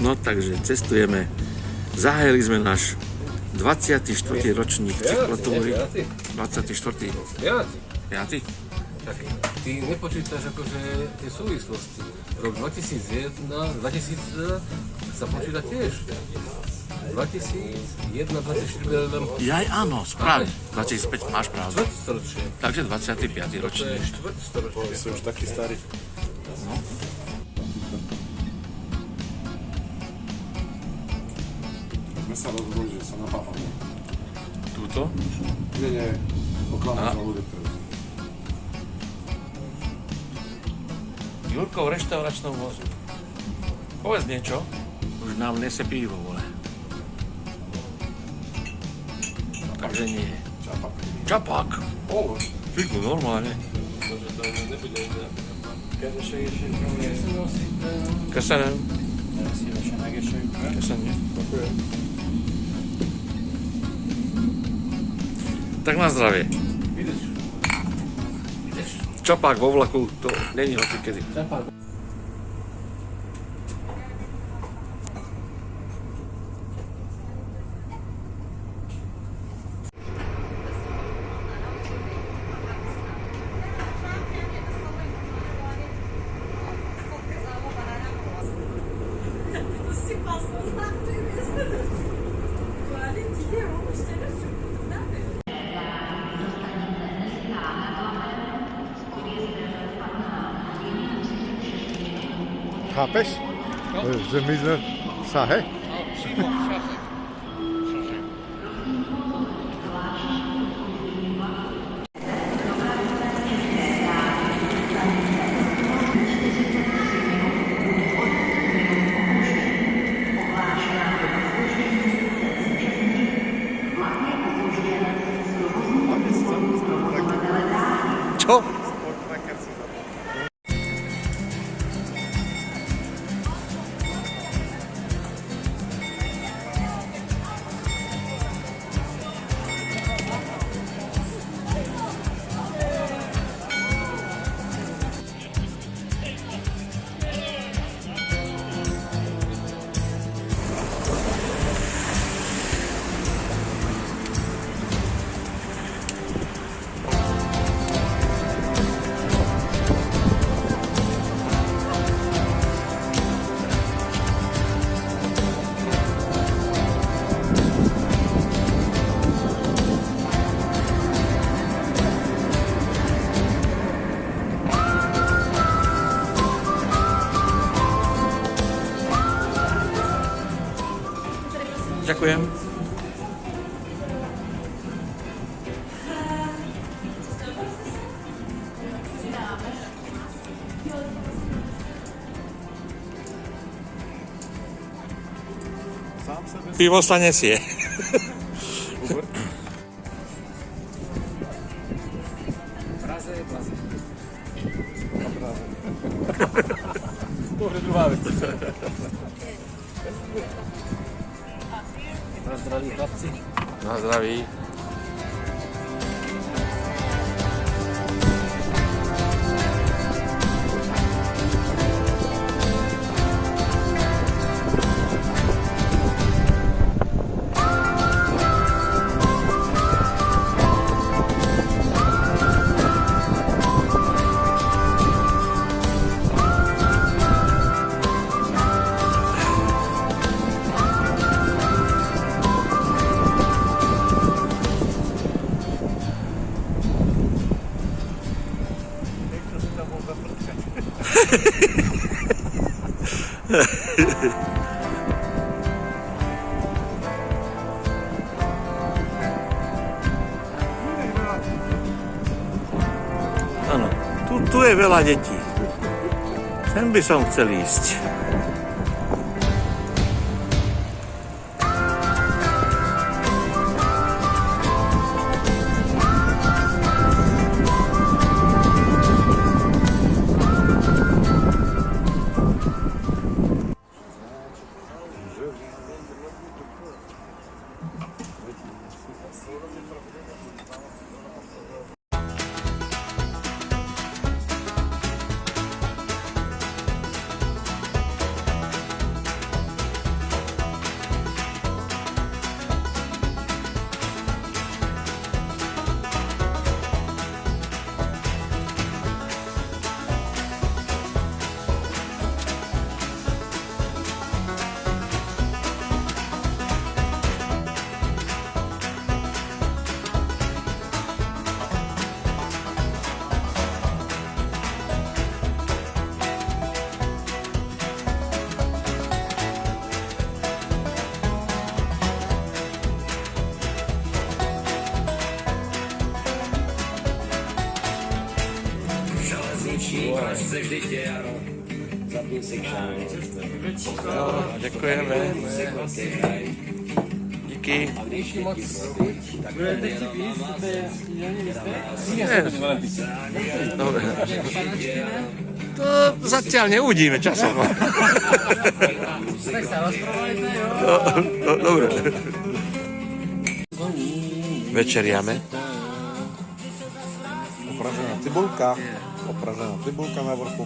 No takže cestujeme. Zahájili sme náš 24. ročník cyklotúry. 24. 5. Tak ty nepočítaš akože tie súvislosti. Rok 2001, 2000 sa počíta tiež. 2001, 2004, Jaj, áno, správne. 2005 máš pravdu. storočie. Takže 25. To je ročník. štvrtstoročie. Si už taký starý. No. My sa rozhodli, že sa napápame. Túto? Nie, oklamať za ľudí. Jurko v reštauračnom vozu. Povedz niečo. Už nám nese pivo, vole. Takže nie. Čapak. O, Figu, normálne. Köszönöm. Köszönjük. Tak na zdravie. Čapák vo vlaku, to není hocikedy. Chápeš? Že my sme v Sahe? Přímo v šache. Čo? Ďakujem. Pivo sa nesie. Praze je Praze. To už je druhá vec. Na zdraví, chlapci. Na zdraví. Áno, tu je veľa detí. Sem by som chcel ísť. se vždy dělo, zapnu si kšáň. Jo, děkujeme. Díky. A když je moc tak Dobre. To zatiaľ neuvidíme časom. Tak sa rozprávajte, jo. Dobre. Večeriame. Opražená cibulka. Opražená cibulka na vrchu.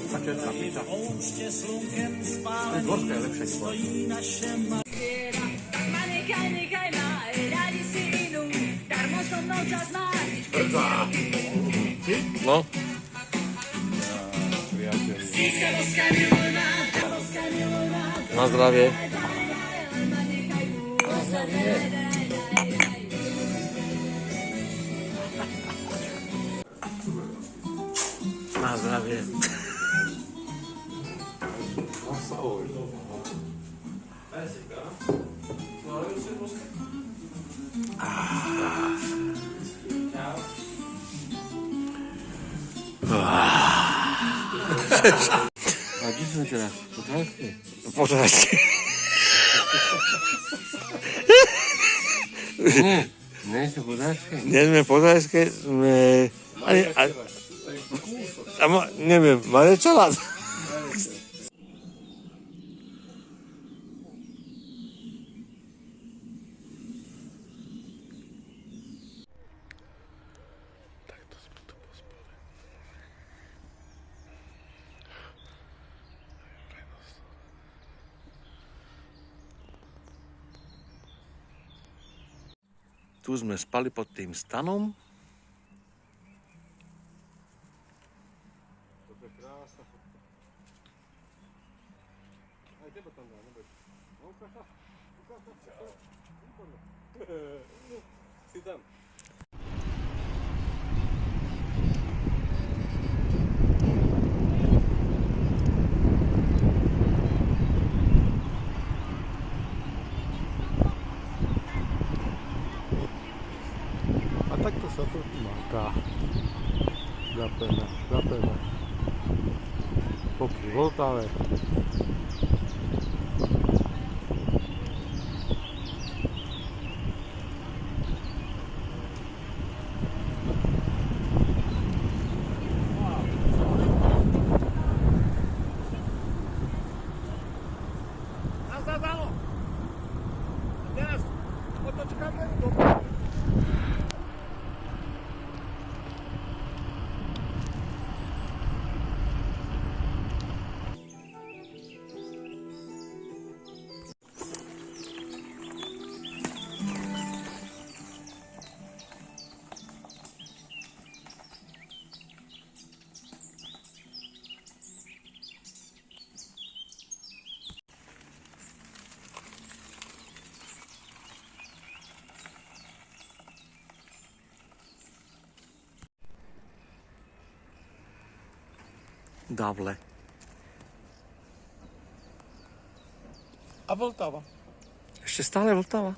Pačetná pizza. Dvorská je lepšia. Ma nechaj ma, radi si idú, darmo so mnou čas máš. No. Na zdravie. Na zdravie. A kde sme teraz? Po Trajske? Požadajte. Nie sme po Trajske. Nie sme požadajské, sme... Neviem, máme čelát. Tu sme spali pod tým stanom. Si tam. A takto sa to máka. Zapeme. Popri Vltave. Davle. A Vltava. Ešte stále Vltava?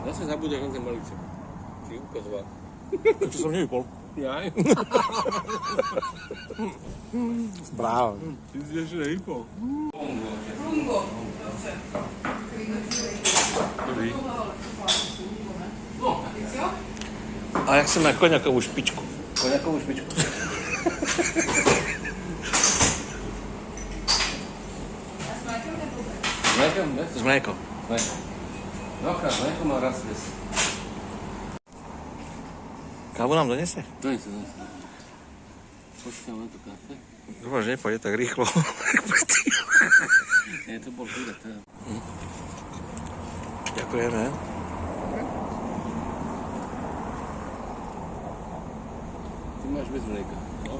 Zase zabudeš na ten balíček. Ty ukazoval. Čo som nevypol? Jaj. Správne. Ty si ešte nevypol. Dobrý. A ja chcem mať koňakovú špičku. Koňakovú špičku. Mlékom, ne? S mlékom. Mlékom. Dvakrát mlékom a raz bez. Kávu nám donese? Donese. Počkaj, mám tu kafe. Dúfam, že nepôjde tak rýchlo. Nie, to bol výlet. Ďakujeme. ty máš bez mlieka. No.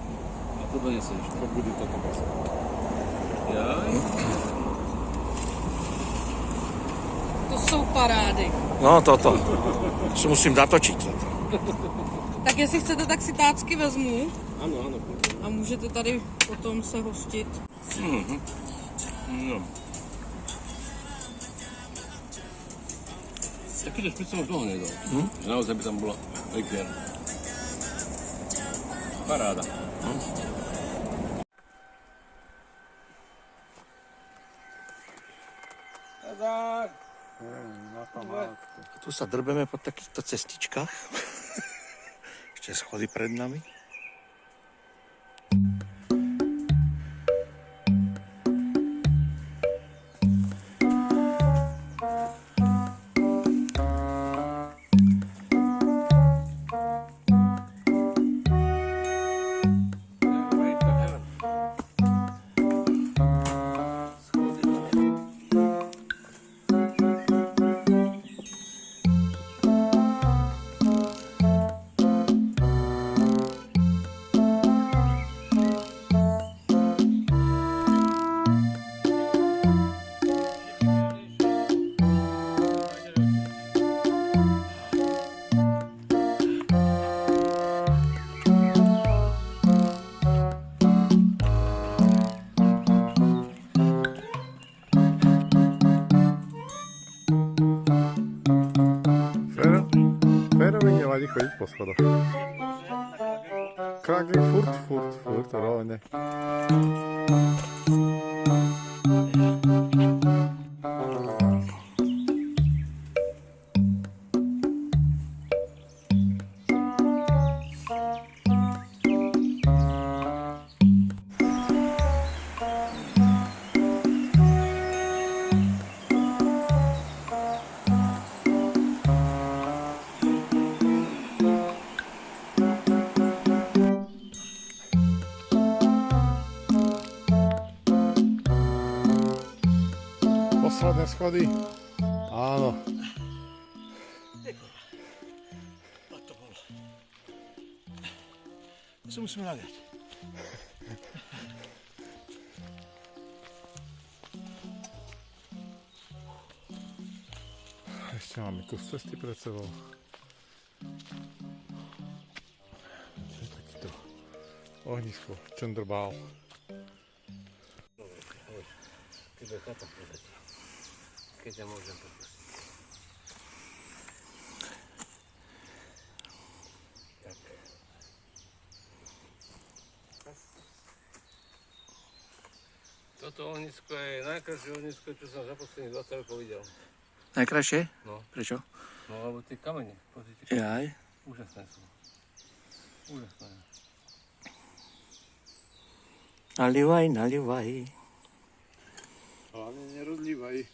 A to doneseš. To bude toto bez. Jaj. To jsou parády. No toto. Si musím natočiť. Tak jestli chcete, tak si tácky vezmu Áno, áno. a můžete tady potom se hostit. No. Takýto špic som už dlho nedal. Že naozaj by tam bola likér. Paráda. Na památku. Tu sa drbeme po takýchto cestičkách. Ešte schody pred nami. Férovi nevadí chodiť po schodoch. Krákli furt, rovne. Posledné schody. Áno. To si musíme naliať. Ešte máme kus cesty pred sebou. To je takýto ohnisko, Čendrbál. Keď je chata, keď ja môžem poprosiť. Tak. Toto ohnisko je najkrajšie ohnisko, čo som za posledných 20 rokov videl. Najkrajšie? No. Prečo? No, lebo tie kamene, pozrite. Jaj. Úžasné sú. Úžasné. Nalivaj. Hlavne nerozlívaj.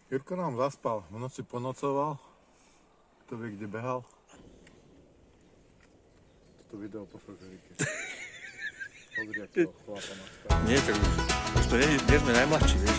Jurko nám zaspal, v noci ponocoval, kto vie, kde behal. Toto video pošlo Žerike. Pozri, akého chlapa má. Nie, tak už to nie sme najmladší, vieš.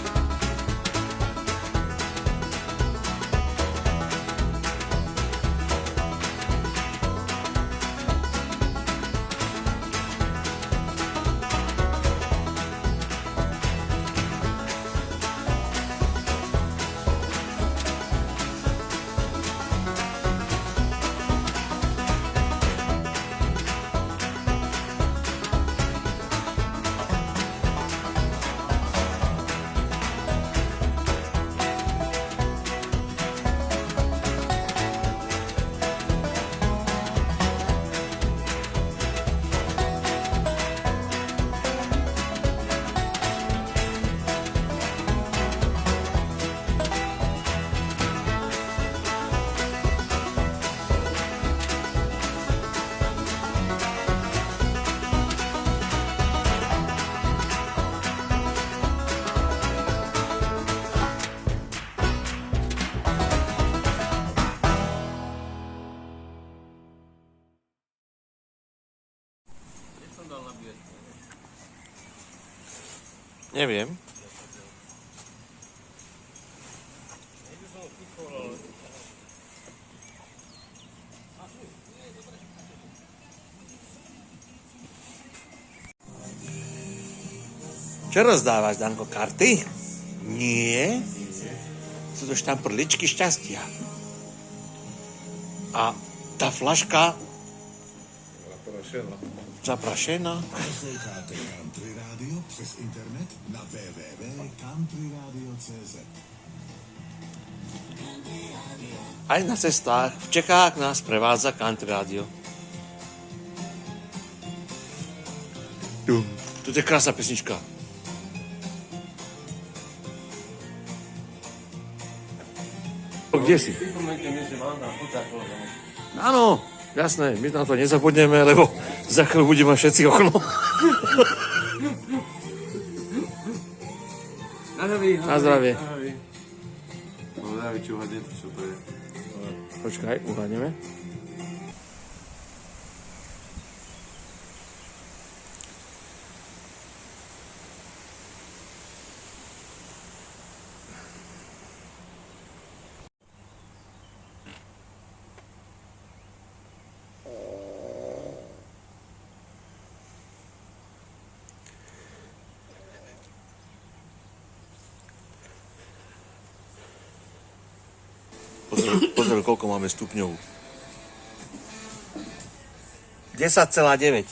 Neviem. Čo rozdávaš, Danko, karty? Nie. Sú to štamprličky šťastia. A tá flaška zaprašená. Posloucháte Country Radio přes internet na www.countryradio.cz. Aj na cestách v Čechách nás prevádza Country Radio. Tu je krásna pesnička. Kde si? Áno, jasné, my na to nezabudneme, lebo za chvíľu budeme všetci okno. Na zdravie. Počkaj, uhádneme. Pozor, koľko máme stupňov. 10,9.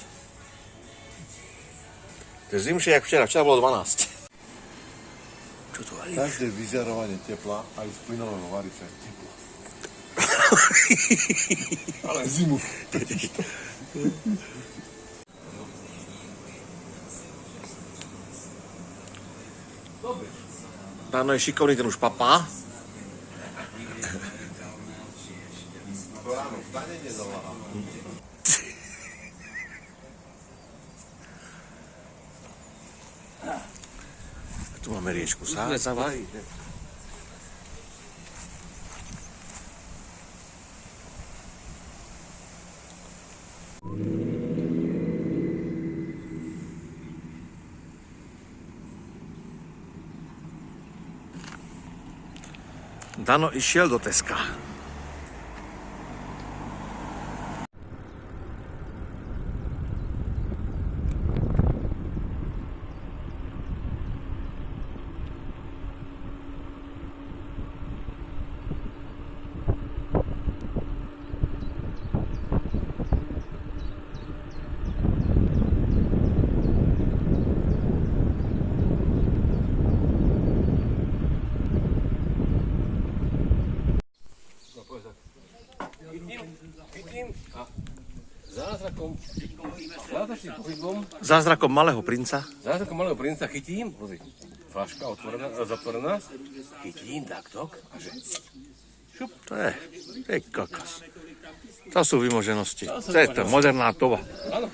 To je zimšie, jak včera. Včera bolo 12. Čo tu varíš? Každé vyžarovanie tepla, aj z plynového variča je teplo. Ale zimu. Ráno je šikovný, ten už papá. Ráno vstane, nedováha. Tu máme riečku Sázava. Dano išiel do Teska. Zázrakom malého princa. Zázrakom malého princa chytím, pozri, flaška otvorená, zatvorená, chytím takto a že... Šup. To je kokos. To sú vymoženosti. To je to moderná doba. Áno.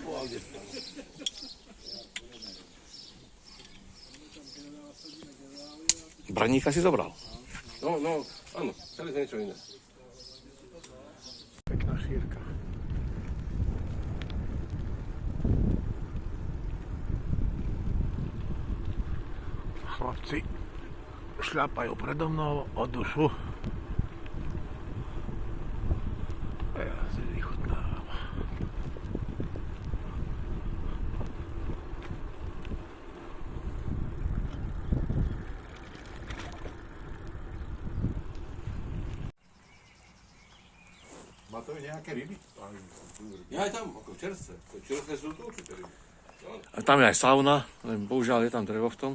Braníka si zobral. No, áno, chceli sme niečo iné. Pekná šírka. Chlapci šľapajú predo mnou o dušu. A ja si vychutnávam. Má to nejaké ryby? Ja aj tam, ako čerstvé. Čerstvé sú tu určite ryby. A tam je aj sauna, len bohužiaľ je tam drevo v tom.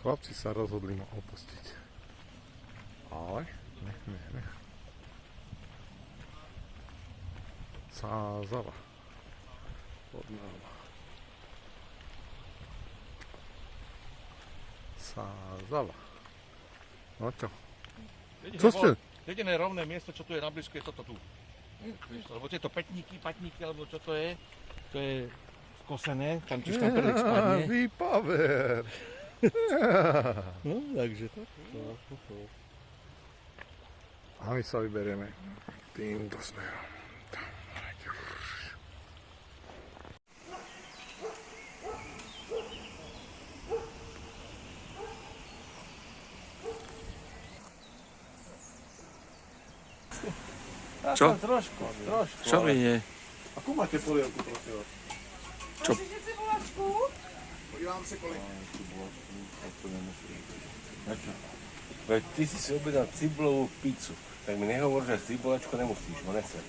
Chlapci sa rozhodli ma opustiť. Ale nech. Sázava. Odnáva. Sázava. No čo? Co ste? Jediné rovné miesto, čo tu je na blízku, je toto tu. Lebo tieto patníky, alebo čo to je skosené, tam tiež tam prvý spadne. Výpaver. No, takže to. A my sa vyberieme týmto smerom. Čo? Trošku. Čo by nie? Akú máte polievku, prosím vás? Chcete cibulačku? Podívám se kolik. Veď ty si objednal cibulovú pizzu. Tak mi nehovor, že cibulačku nemusíš, no nechcem.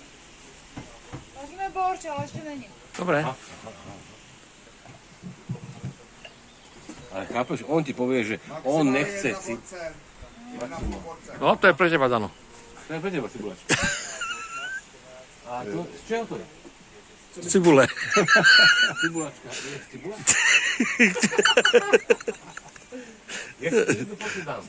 Vezme borč, ale ešte není. Dobre. Ale chápeš, on ti povie, že on nechce No, to je pre teba, Dano. To je pre teba cibulačka. A to, z čeho to je? Cibule. Cibulačka. Je cibulačka? Je to počítam.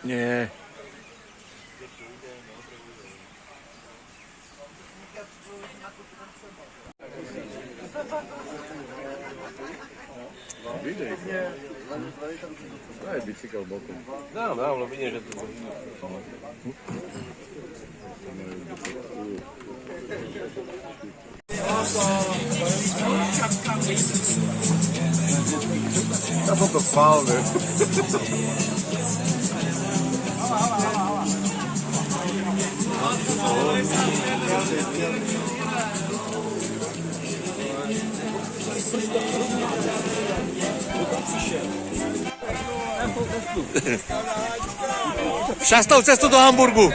Nie. Daj bicykel bokom. Dám, lebo vidím, že to... Ja som to spál, ne? Šťastnou cestu do Hamburgu.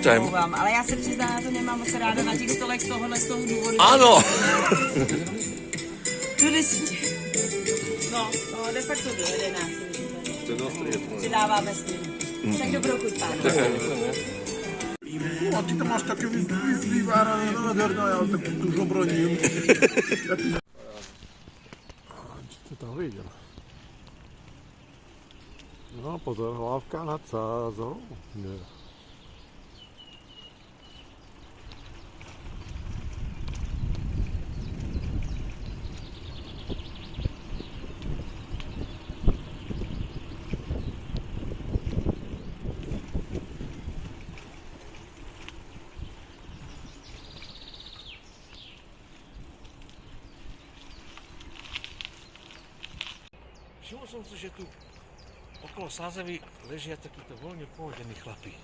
time. omlouvám, ale já se přiznám, já to nemám moc ráda na těch stolech z toho důvodu. Áno. Do 10. No, de facto do 11. Že dáváme s ním. Tak dobrou chuť, pán. A ty tam máš také vyvárané nádherné, ale tak už obrodím. Či to tam videl? No pozor, hlavka nad sázou. Nie. Všimol som si, že tu okolo Sázavy ležia takíto voľne pohodení chlapi.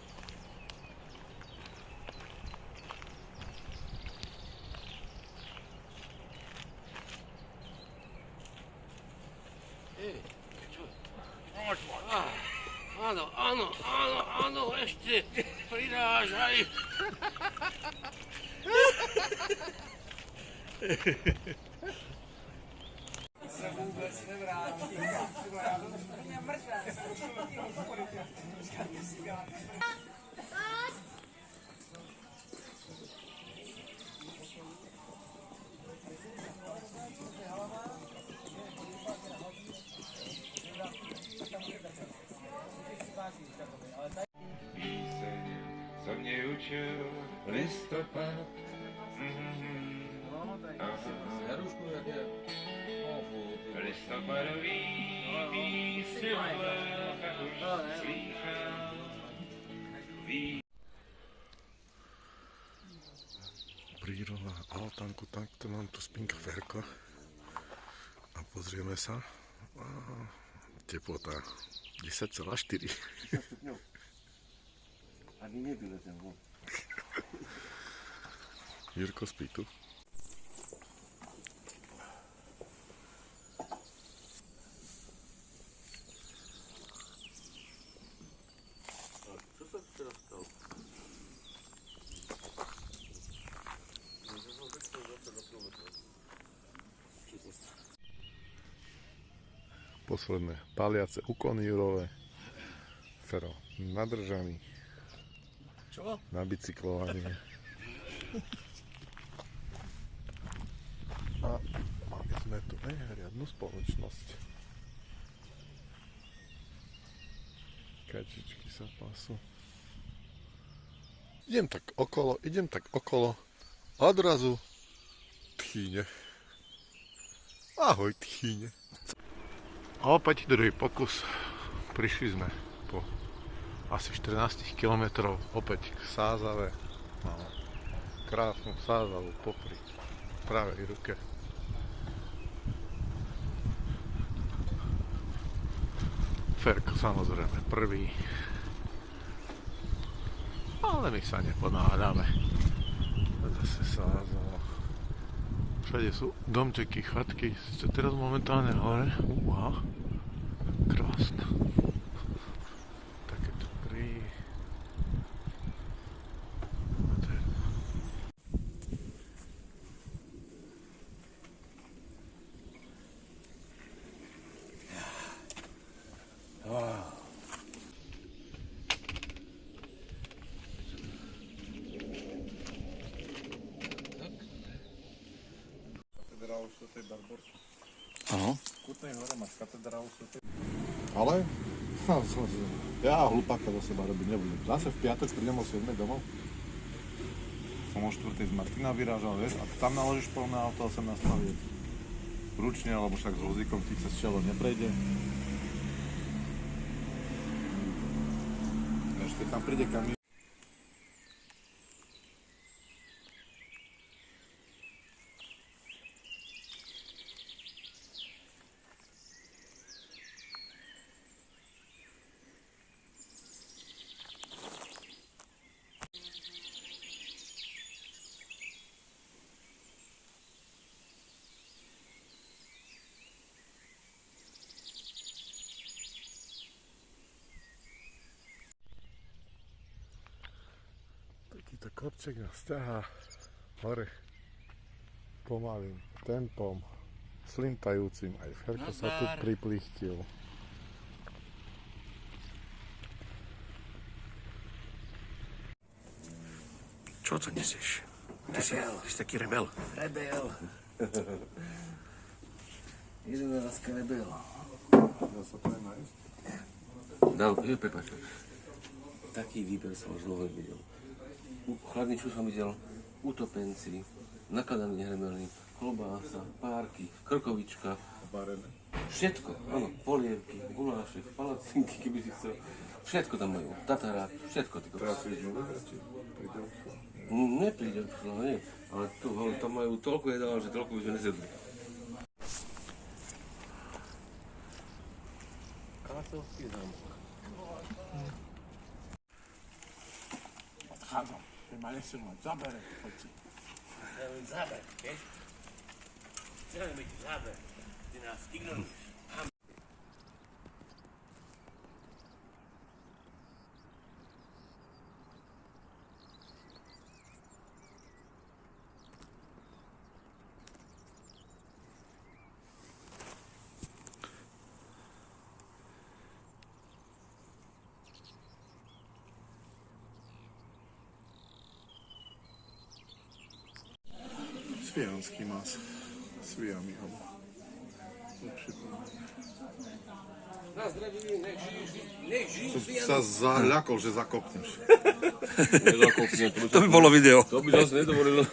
Áno, ešte prirážaj. Co mě učil listopad. Listopadový písňové, tak už slýchám. Príroda, altánku, takto mám tu spinka Ferko. A pozrieme sa. Teplota 10,4. Ani nevyletem von. Jirko spí tu. Čo sa tu teraz stalo? Posledné paliace úkony Jurové. Fero nadržaný. Čo? Na bicyklovanie. A mali sme tu riadnu spoločnosť. Kačičky sa pasú. Idem tak okolo. A odrazu tchýne. Ahoj tchýne. A opäť druhý pokus. Prišli sme po asi 14 km opäť k Sázave. Máme krásnu Sázavu popri pravej ruke. Ferko samozrejme prvý. Ale my sa neponáhľame. Zase Sázava. Všade sú domčeky, chatky. Sice teraz momentálne hore. Krásne. Takéto pri... Katedrálu svätej Barborky. Áno. V Kutnej hore máš katedrálu svätej. Ale ja hlupáka do seba robiť nebudem. Zase v piatok prídem o 7 domov. Som o 4 z Martina vyrážal, vieš, a tam naložíš plné auto a sem nastaví ručne, alebo však s vozíkom ti cez čelo neprejde. Ešte tam príde kamión. Tento kopček nás ťahá hore pomalým tempom, slintajúcim. Aj Ferko sa tu priplichtil. Čo to nesieš? Ty si taký rebel. Rebel. Jedenáctka rebel. Dá sa to aj nájsť? Prepáč. Taký výber som už dlho videl. Chladničku som videl, utopenci, nakladaný nehremelný, klobása, párky, krkovička. Barené. Všetko, áno, polievky, gulášek, palacinky, keby si chcel. Všetko tam majú, tatarák, všetko. Teraz si idú vybrať, príde obsluha. Nepríde obsluha, nie. Ale tam majú toľko jedál, že toľko by sme nezjedli. Kartovský zámok. Odchádzam, že ma nechcem mať, zabere, poď si. Záber, vieš? Chceme byť záber. Ty nás ignoruješ. Svijanský mas. Svijami ho. Nech žijú Sa zaľakol, že zakopneš. Nezakopnem. To by bolo video. To by zase nedovolilo.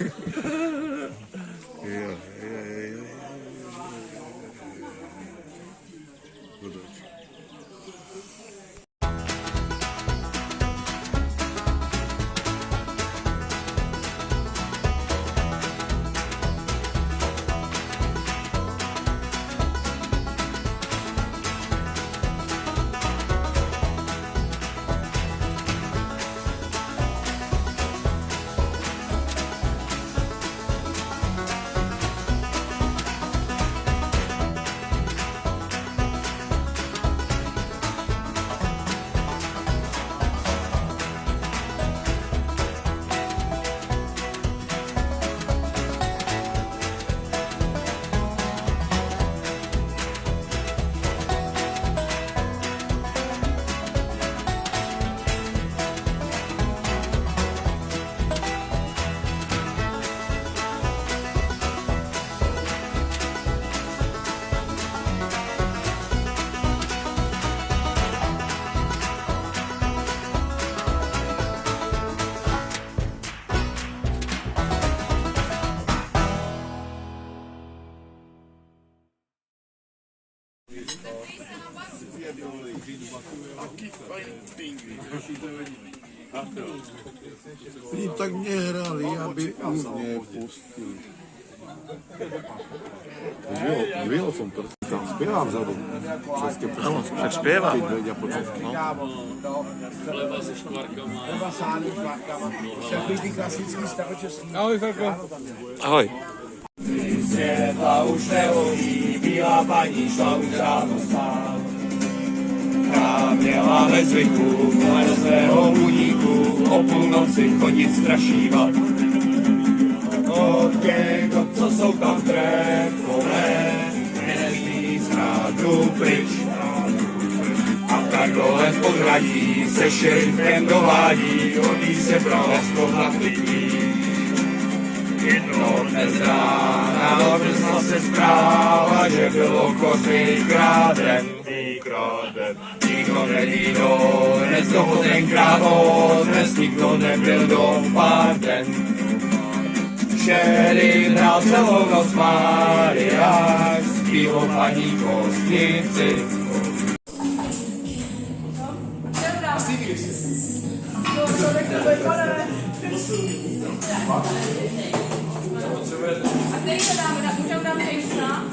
Pri tak nehrali, aby už nepustili. Videl som to, tam spieva vzadu. České Áno, tak spieva. Keď vedia po česky. Chleba se škvarkama. Ahoj, Ferko. Ahoj. Světla už nehoří, bílá paní šla už ráno spát. Ta měla ve zvyku kolem svého budíku o půlnoci chodit strašívat. Od těch, co jsou tam trefové, nezví z hradu pryč. A tak dole v podhradí se šerifem dovádí, hodí se pravesko na klidní. Jedno dnes rána odnesla se zpráva, že bylo koři kráden. Nikdo neví dnes toho tenkrát odnes, nikdo nebyl dopaden. Šerif hrál celou noc mariáš, zpíval paní kostnici. A který to dáme? Můžeme dát extra?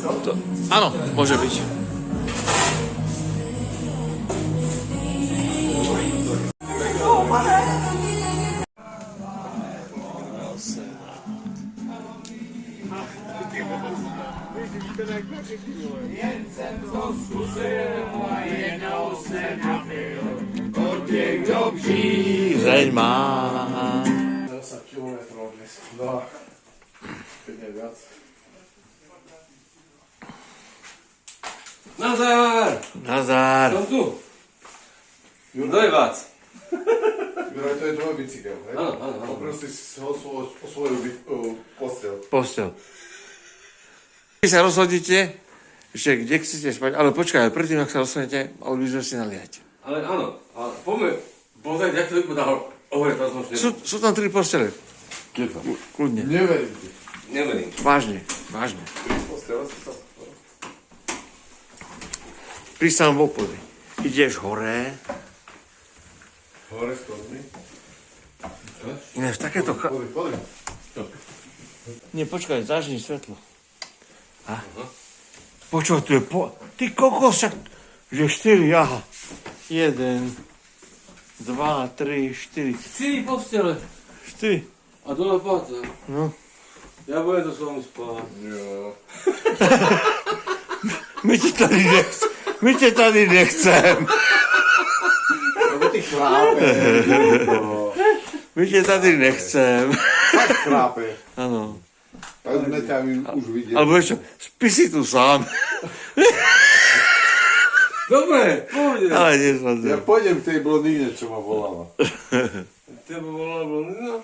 Áno, môže byť. Jen jsem to zkusil a jednou jsem nabil od těch, kdo Žeň má. No, keď nie viac. Nazar! Nazdar. Som tu. Kto je vás? Juraj, to je tvoj bicykel, hej? Áno, áno, áno. Poprosil si ho o svoju posteľ. Postel. Vy sa rozhodnite, že kde chcete spať, ale počkaj, predtým, ak sa rozhodnete, mali by sme si naliať. Ale áno, ale poďme pozrieť, jak to vypadá hore, to som Sú tam 3 postele. Kľudne. Neverím ti. Neverím. Vážne, vážne. Posteľ si sa. Pri samom obchode. Ideš hore. Hore schodmi. Ináč takéto... Pozri. Nie, počkaj, zažni svetlo. A? Počúvaj, tu je Ty kokos, však... Že 4, aha. 1, 2, 3, 4. 4 postele. 4. A dole páca. No. Ja budem to s vami spávať. Jo. My ťa tady nechcem. Lebo ty chrápeš. My ťa tady nechcem. Tak chrápeš. Áno. Tak sme ťa už videli. Alebo ešte, spí si tu sám. Dobre, pôjdem. Ale nie som Ja pôjdem k tej blondíne, čo ma volala. Teba volala blondína?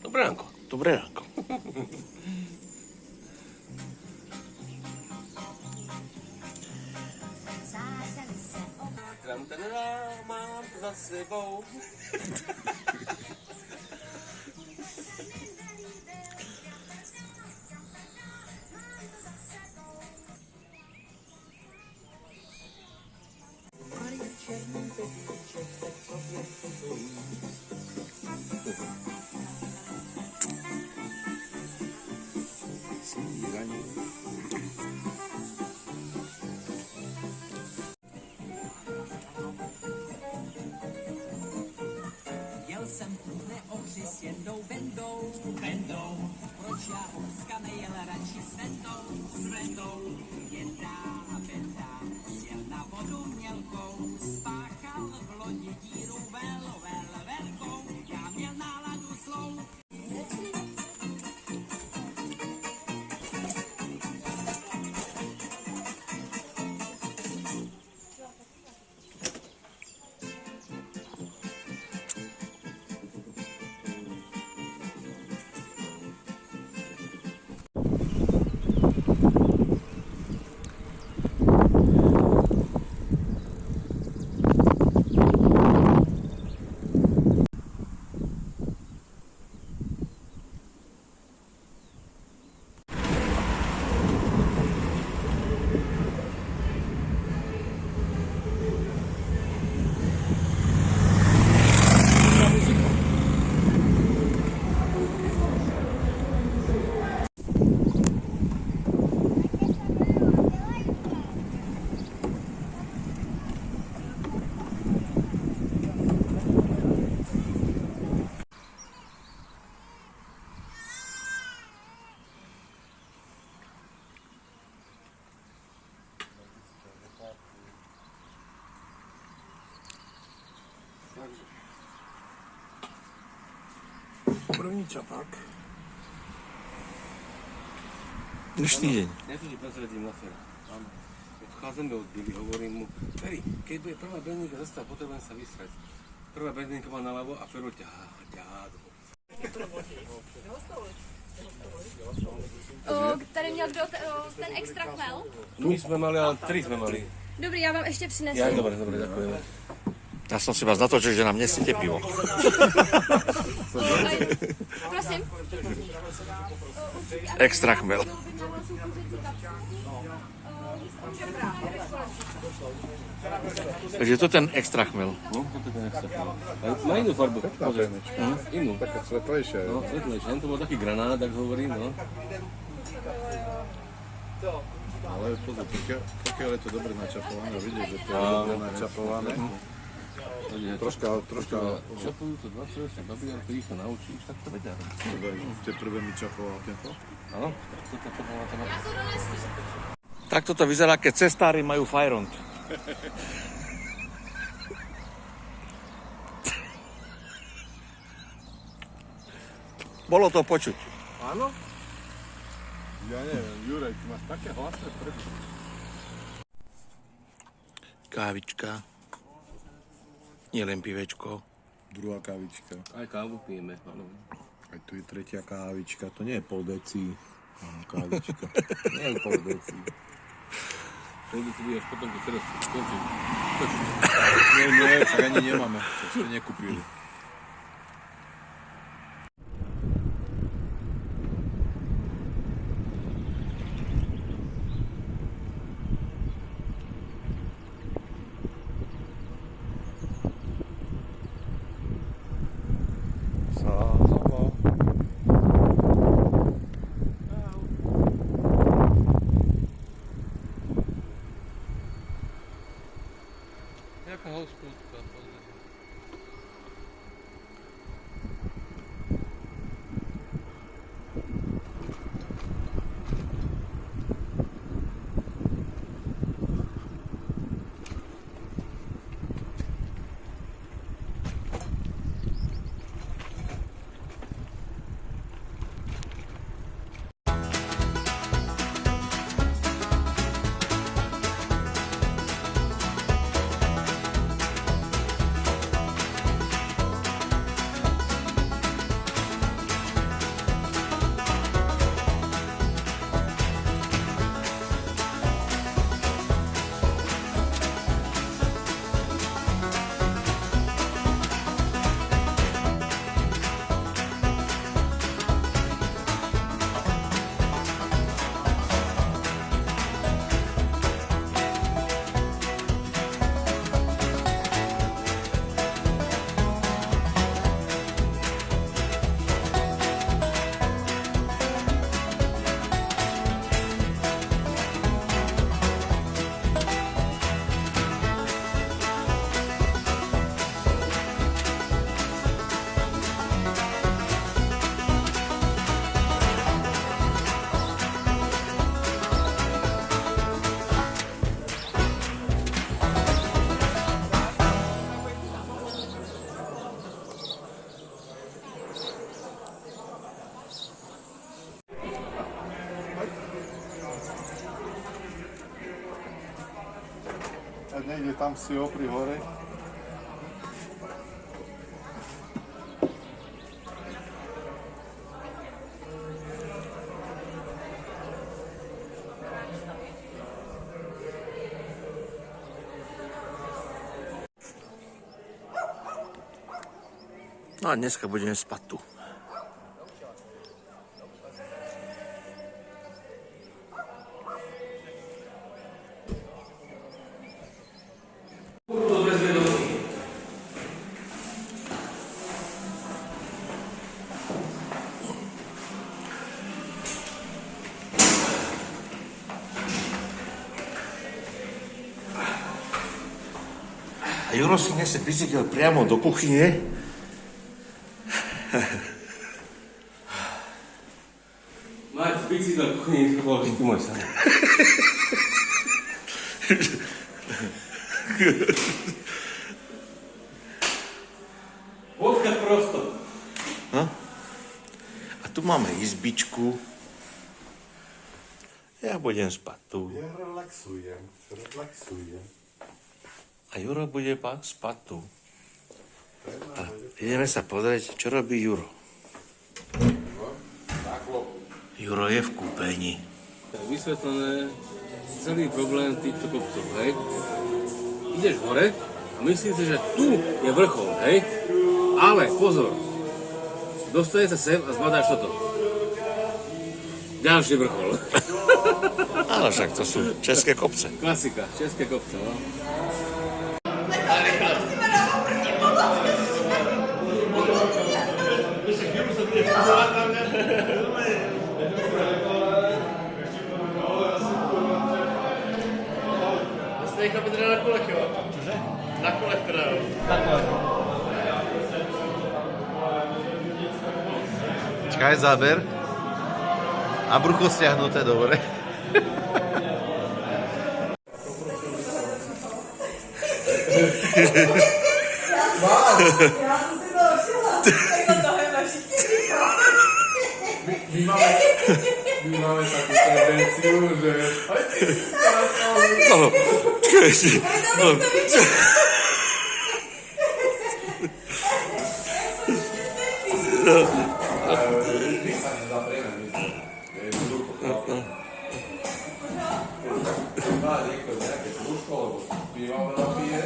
Dobré ránko. Dobré ránko. Mám za sebou. Jel jsem tu neohři s Jendou Bendou, proč já Horska nejel radši s Vendou, Jenda a Benda, sjel na vodu mělkou, spáchal v lodi díru velkou, já měl náladu zlou. První čapák. Dnešný deň. Ja to ti prezradím na fér. Odchádzame od Billy, hovorím mu, Ferry, keď bude prvá benzínka zastava, potrebujem sa vysrať. Prvá benzínka má naľavo a Ferro ťahá. Tady měl kdo ten extra chmel? My jsme mali, ale 3 jsme mali. Dobrý, já vám ještě přinesu. Ja, dobre, ďakujeme. Ja som si vás natočil, že nám nesíte pivo. Prosím. Extra chmel. Takže to ten extra chmel. No, to je ten extra chmel. Má inú farbu, pozri. Inú. Také svetlejšie. No, svetlejšie. To bol taký granát, tak hovorím, no. Ale pozor, pokiaľ je to dobre načapované, vidíš, že to je dobre načapované. Troška. Čapujú to 20-ročné babi, ale keď ich to naučíš, tak to vedia. Ste prvé mi čapoval tempo? Áno, toto bola tam. Takto to vyzerá, keď cestári majú fajront. Bolo to počuť. Áno? Ja neviem, Juraj, ty máš také hlasné prečo? Kávička. Nielen pivečko. Druhá kávička. Aj kávu pijeme, áno. Aj tu je tretia kávička, to nie je pol deci. Kávička. Nie je pol deci. Pol deci budeš potom, keď teraz skončíš. Nie, však ani nemáme, však ste nekúpili. Jaká hospúdka, pozri. A niekde tam si opri hore. No a dneska budeme spať tu. A Juro si nese bicykel priamo do kuchyne. Mať bicykel kuchyni, to bol vždy môj sen. Vodka prosto. No? A tu máme izbičku. Ja budem spať tu. Ja relaxujem. A Juro bude spať tu. A ideme sa pozrieť, čo robí Juro. Juro je v kúpení. Vysvetlené celý problém týchto kopcov, hej. Ideš hore a myslíš si, že tu je vrchol, hej. Ale pozor, dostane sa sem a zbadáš toto. Ďalší vrchol. Áno, však to sú české kopce. Klasika, české kopce, no. Stejka by teda nepoletěla. Cože? Na cholesterol. Čakaj, záber. A brucho stiahnuté, dobre. My máme takú tendenciu, že... Áno, čakaj ešte. Vždy sa nezaprieme, myslím. Je jednoducho chlapé. Keď má niekto nejaké služko, lebo piva veľa pije,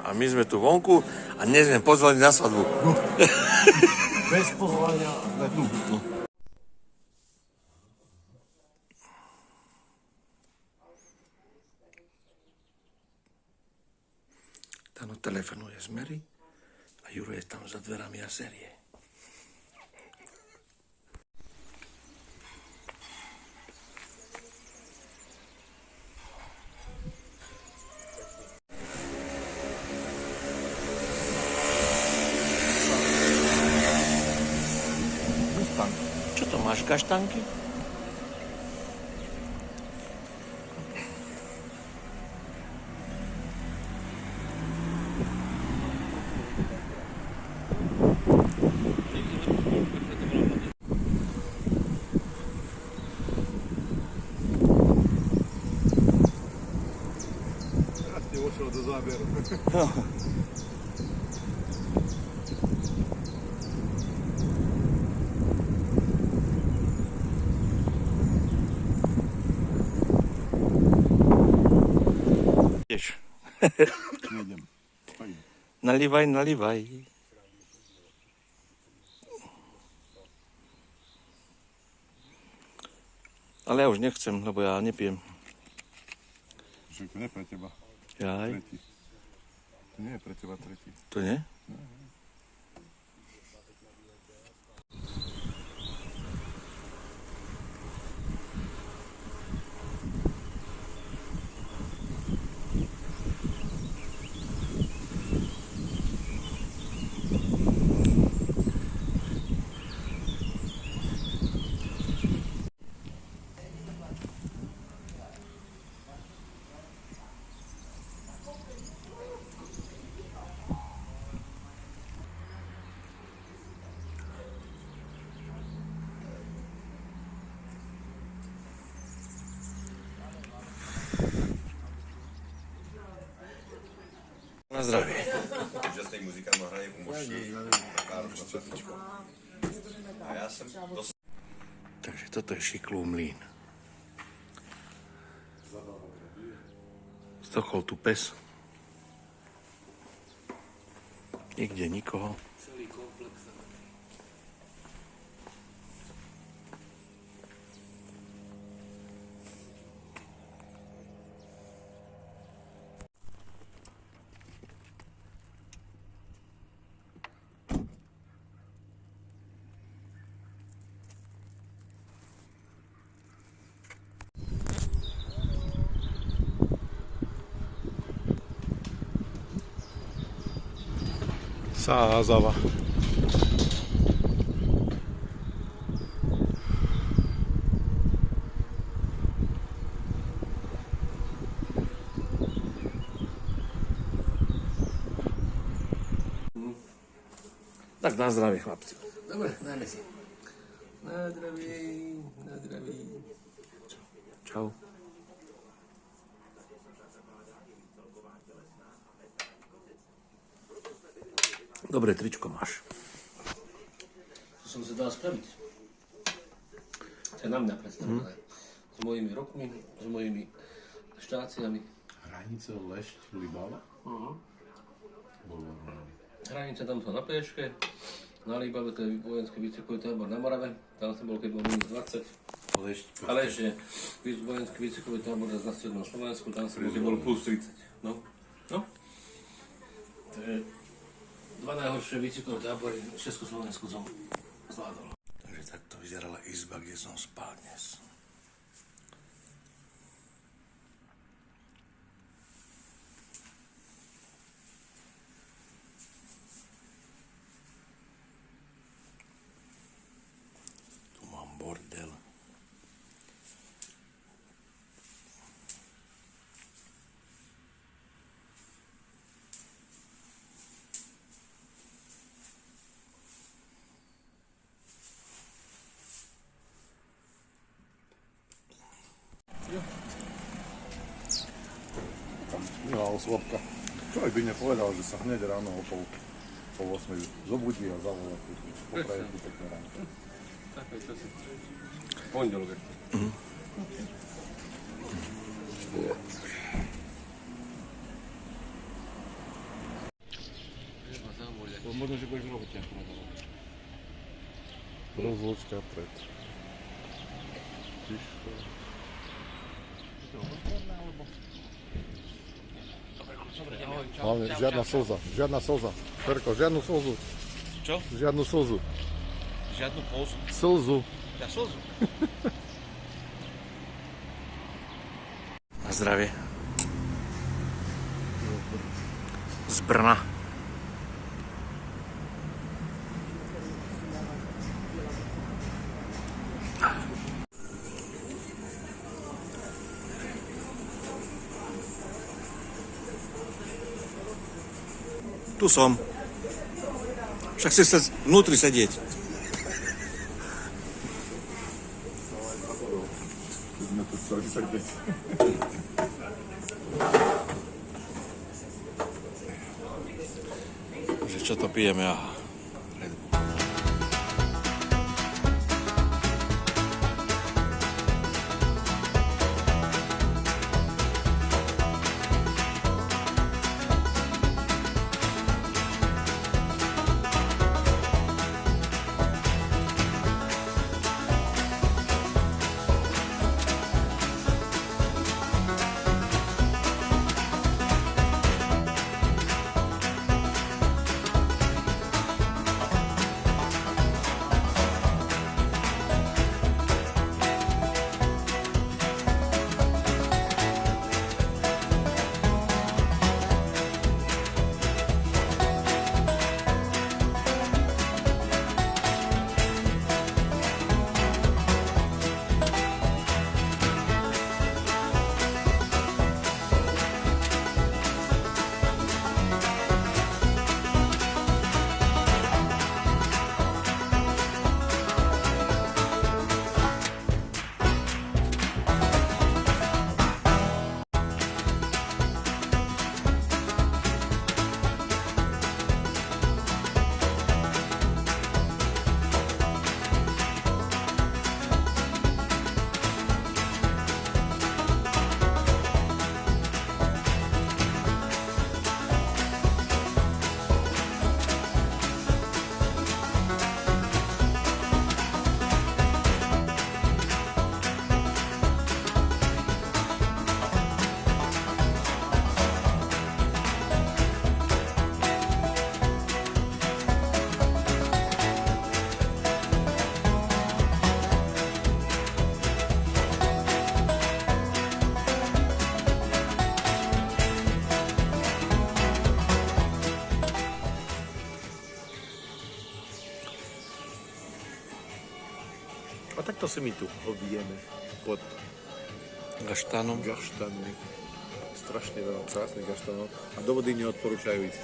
A my sme tu vonku a dnes sme pozvali na svadbu. Bez pozvania sme tu. Tano telefonuje z Mary a Juro je tam za dverami a série. Čo to máš, kaštanky? Teraz ti vošiel do záberu. Nejdem. Nalivaj, nalivaj. Ale ja už nechcem, lebo ja nepijem. Však to nie je pre teba. Jaj. Tretí. To nie je pre teba tretí. To nie? Na zdravie. Úžasný muzikant hraje u Moší, náročná pesnička. A já jsem dost... Takže toto je Šiklův mlýn. Stokol tu pes. Nikde nikoho. Celý komplex. Sázava. Tak na zdravie, chlapci. Dobre, dajme si. Na zdraví, na zdraví. Čau. Dobré tričko máš. To som si dal spraviť. To je na mňa predstavené. S mojimi rokmi, s mojimi štáciami. Hranice Lešť Libava? Hranica tam sú na Pieške, na Líbave, to je vojenský výcvikový tábor na Morave, tam som bol, keď bol minus 20. Ale ešte vojenský výcvikový tábor na strednom Slovensku, tam som bol, keď bol plus 30. No. Takže dva najhoršie výcvikové tábory v Československu som zvládol. Takže takto vyzerala izba, kde som spal dnes. Tu mám bordel. Milá osôbka. Človek by nepovedal, že sa hneď ráno o pol 8 zobudí a zavolá. Popraje tu pekné ráno. Tak je to si. Pondelok. Možno, že budeš v robote. Rozločka pred. Tiško. Hlavne žiadna slza. Ferko, žiadnu slzu. Čo? Žiadnu slzu. Žiadnu pózu. Slzu. Ja slzu. Na zdravie. Z Brna. Tu som. Však si sa vnútri sedieť. Sme tu chceli sedieť. Že čo to pijeme? Aha. A takto si my tu obijeme pod Gaštánom. gaštánmi. Strašne veľa krásnych gaštánov. A do vody neodporúčajú ísť.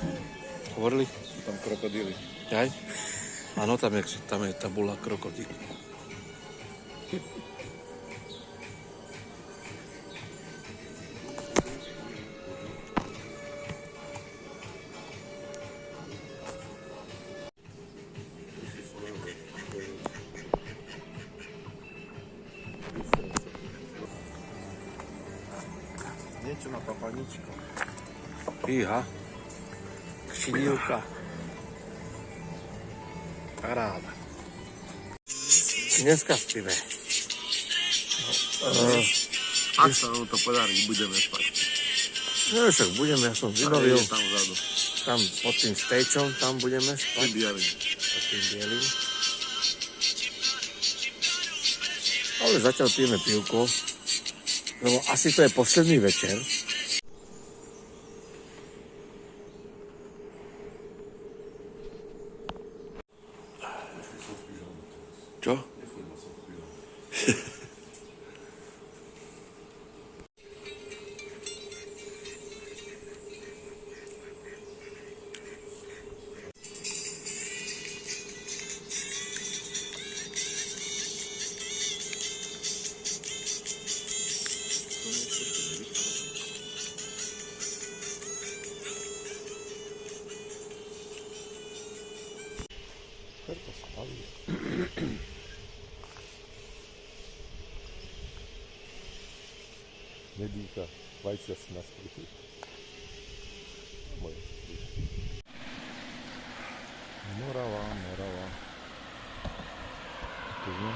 Hovorili? Sú tam krokodíly. Aj? Áno, tam je tabula krokodíl. Nie Niečo na papaničko. Fíha. Kšidívka. Paráda. Dneska spíme. Ak sa nám to podarí, budeme spať. No však budeme, ja som vybavil. Tam vzadu. Tam pod tým stejčom, tam budeme spať. Tým bielým. Pod tým bielým. Ale zatiaľ pijeme pivko, lebo asi to je posledný večer. Čo? Ferko spalí. Nedýcha, vajcia si naspí. Moje. Morava. Tu sme.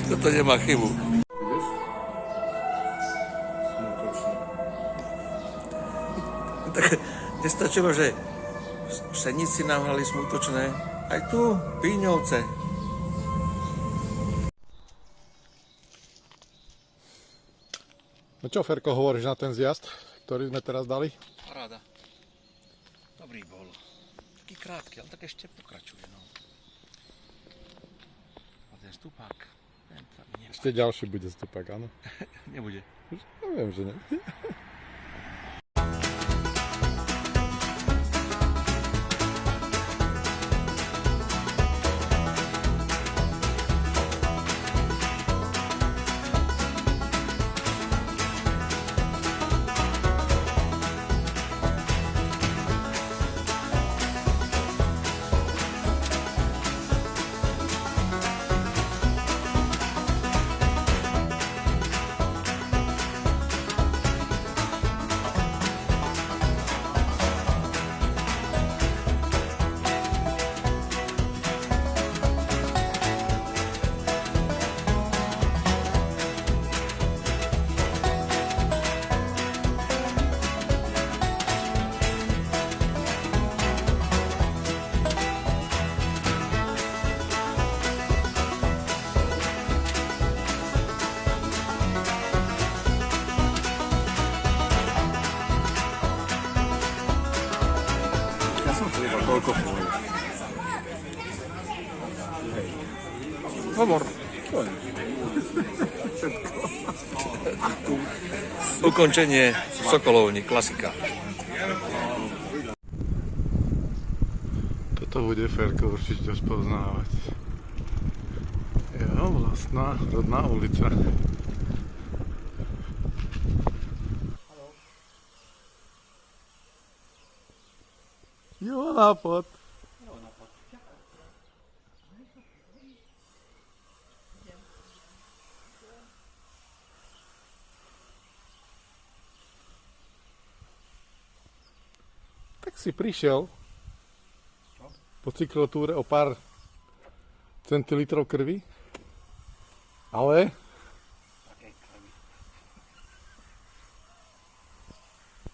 Toto nemá chybu. Tak nestačilo, že v Senici nám hrali Smutočné, aj tu Píňovce. No čo, Ferko, hovoríš na ten zjazd, ktorý sme teraz dali? Paráda. Dobrý bol. Taký krátky, ale tak ešte pokračuje. No. A ten stupák. Ten sa mi Ešte ďalší bude stupák, áno? nebude. Ja viem, že ne. Koľko? Hovor. Ukončenie Sokolovni, klasika. Toto bude Ferko určite spoznávať. Jo, vlastná rodná ulica. Jo, nápad. Tak si prišiel po cyklotúre o pár centilitrov krvi, ale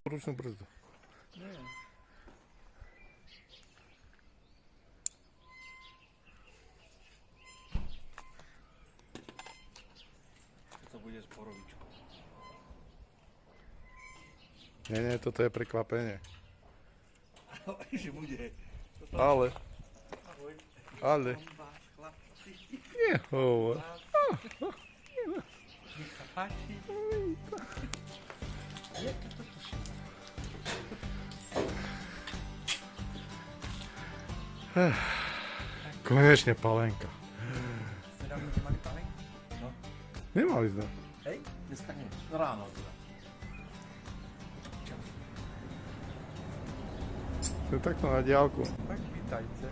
ručnú brzdu. To bude s borovičkou. Nie, toto je prekvapenie. Že bude. Ale. Nehovor. Nech sa páči. Konečne palenka. Nedávno nemali palenku? No. Nemali sme. Hej, dneska nie. Ráno teda. To je takto na diálku. Tak vítajte.